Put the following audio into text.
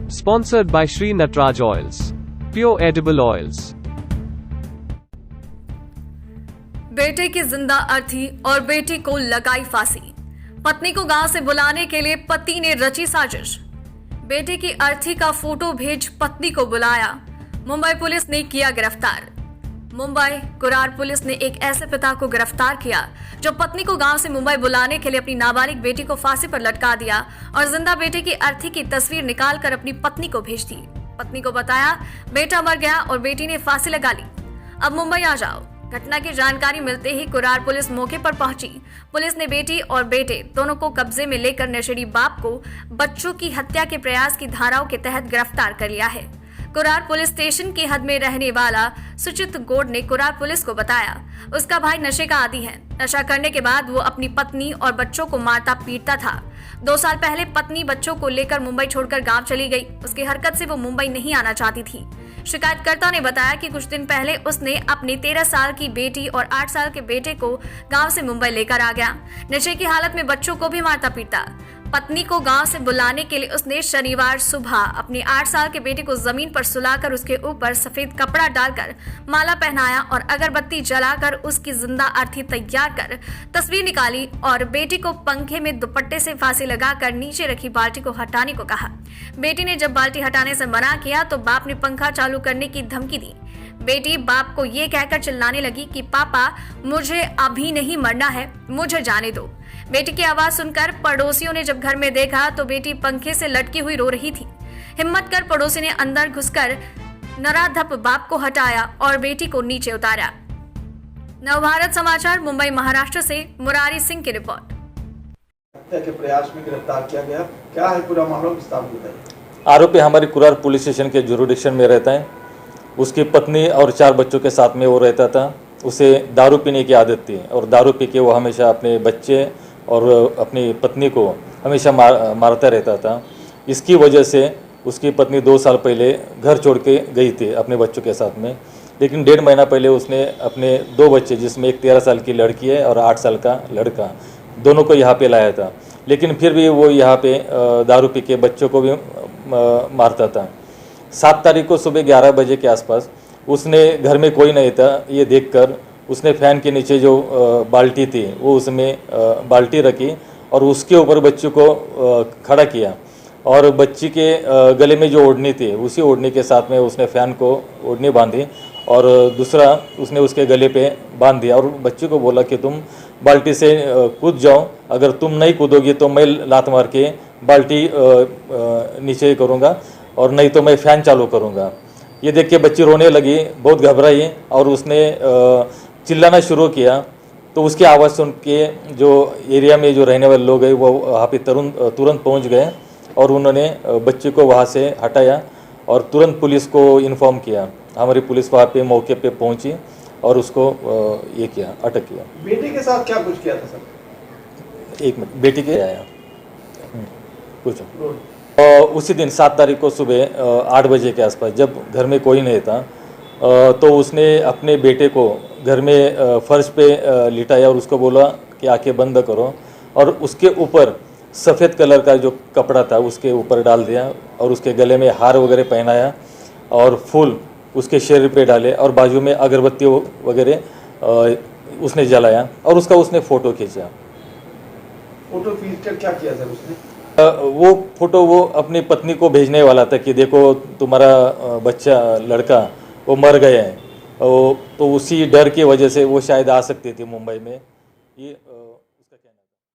Sponsored by Sri Natraj Oils. Pure edible oils. बेटे की जिंदा अर्थी और बेटी को लगाई फांसी। पत्नी को गांव से बुलाने के लिए पति ने रची साजिश। बेटे की अर्थी का फोटो भेज पत्नी को बुलाया। मुंबई पुलिस ने किया गिरफ्तार। मुंबई कुरार पुलिस ने एक ऐसे पिता को गिरफ्तार किया जो पत्नी को गांव से मुंबई बुलाने के लिए अपनी नाबालिग बेटी को फांसी पर लटका दिया और जिंदा बेटे की अर्थी की तस्वीर निकालकर अपनी पत्नी को भेज दी। पत्नी को बताया बेटा मर गया और बेटी ने फांसी लगा ली, अब मुंबई आ जाओ। घटना की जानकारी मिलते ही कुरार पुलिस मौके पर पहुंची। पुलिस ने बेटी और बेटे दोनों को कब्जे में लेकर नशेड़ी बाप को बच्चों की हत्या के प्रयास की धाराओं के तहत गिरफ्तार कर लिया है। कुरार पुलिस स्टेशन की हद में रहने वाला सुचित गोड ने कुरार पुलिस को बताया उसका भाई नशे का आदी है। नशा करने के बाद वो अपनी पत्नी और बच्चों को मारता पीटता था। 2 साल पहले पत्नी बच्चों को लेकर मुंबई छोड़कर गांव चली गई। उसकी हरकत से वो मुंबई नहीं आना चाहती थी। शिकायतकर्ता ने बताया कि कुछ दिन पहले उसने अपनी 13 साल की बेटी और 8 साल के बेटे को गांव से मुंबई लेकर आ गया। नशे की हालत में बच्चों को भी मारता पीटता। पत्नी को गांव से बुलाने के लिए उसने शनिवार सुबह अपने 8 साल के बेटे को जमीन पर सुलाकर उसके ऊपर सफेद कपड़ा डालकर माला पहनाया और अगरबत्ती जलाकर उसकी जिंदा अर्थी तैयार कर तस्वीर निकाली और बेटी को पंखे में दुपट्टे से फांसी लगाकर नीचे रखी बाल्टी को हटाने को कहा। बेटी ने जब बाल्टी हटाने से मना किया तो बाप ने पंखा चालू करने की धमकी दी। बेटी बाप को ये कहकर चिल्लाने लगी कि पापा मुझे अभी नहीं मरना है, मुझे जाने दो। बेटी की आवाज सुनकर पड़ोसियों ने जब घर में देखा तो बेटी पंखे से लटकी हुई रो रही थी। हिम्मत कर पड़ोसी ने अंदर घुसकर नराधप बाप को हटाया और बेटी को नीचे उतारा। नवभारत समाचार मुंबई महाराष्ट्र से मुरारी सिंह की रिपोर्ट। हत्या के प्रयास में गिरफ्तार किया गया, क्या है पूरा मामला, विस्तार बताइए। आरोपी हमारे कुरार पुलिस स्टेशन के जुरिडिक्शन में रहता है। उसकी पत्नी और 4 बच्चों के साथ में वो रहता था। उसे दारू पीने की आदत थी और दारू पी के वो हमेशा अपने बच्चे और अपनी पत्नी को हमेशा मारता रहता था। इसकी वजह से उसकी पत्नी 2 साल पहले घर छोड़ के गई थी अपने बच्चों के साथ में, लेकिन 1.5 महीना पहले उसने अपने 2 बच्चे, जिसमें एक 13 साल की लड़की है और 8 साल का लड़का, दोनों को यहाँ पे लाया था। लेकिन फिर भी वो यहाँ पे दारू पी के बच्चों को भी मारता था। 7 तारीख को सुबह 11 बजे के आसपास उसने घर में कोई नहीं था ये देखकर उसने फैन के नीचे जो बाल्टी थी वो उसमें बाल्टी रखी और उसके ऊपर बच्ची को खड़ा किया और बच्ची के गले में जो ओढ़नी थी उसी ओढ़नी के साथ में उसने फैन को ओढ़नी बांधी और दूसरा उसने उसके गले पे बांध दिया और बच्ची को बोला कि तुम बाल्टी से कूद जाओ, अगर तुम नहीं कूदोगी तो मैं लात मार के बाल्टी नीचे करूँगा और नहीं तो मैं फ़ैन चालू करूँगा। ये देख के बच्ची रोने लगी, बहुत घबराई और उसने चिल्लाना शुरू किया। तो उसकी आवाज़ सुन के जो एरिया में जो रहने वाले लोग हैं वो वहाँ पे तुरंत पहुँच गए और उन्होंने बच्चे को वहाँ से हटाया और तुरंत पुलिस को इन्फॉर्म किया। हमारी पुलिस वहाँ पे मौके पे पहुँची और उसको ये किया, अटक किया। बेटी के साथ क्या कुछ किया था सर? 1 मिनट, बेटी के आया कुछ उसी दिन 7 तारीख को सुबह 8 बजे के आसपास जब घर में कोई नहीं था तो उसने अपने बेटे को घर में फर्श पे लिटाया और उसको बोला कि आंखें बंद करो और उसके ऊपर सफ़ेद कलर का जो कपड़ा था उसके ऊपर डाल दिया और उसके गले में हार वगैरह पहनाया और फूल उसके शरीर पे डाले और बाजू में अगरबत्ती वगैरह उसने जलाया और उसका उसने फ़ोटो खींचा। फोटो खींचकर क्या किया सर उसने? वो फोटो वो अपनी पत्नी को भेजने वाला था कि देखो तुम्हारा बच्चा लड़का वो मर गया है, तो उसी डर की वजह से वो शायद आ सकती थी मुंबई में। ये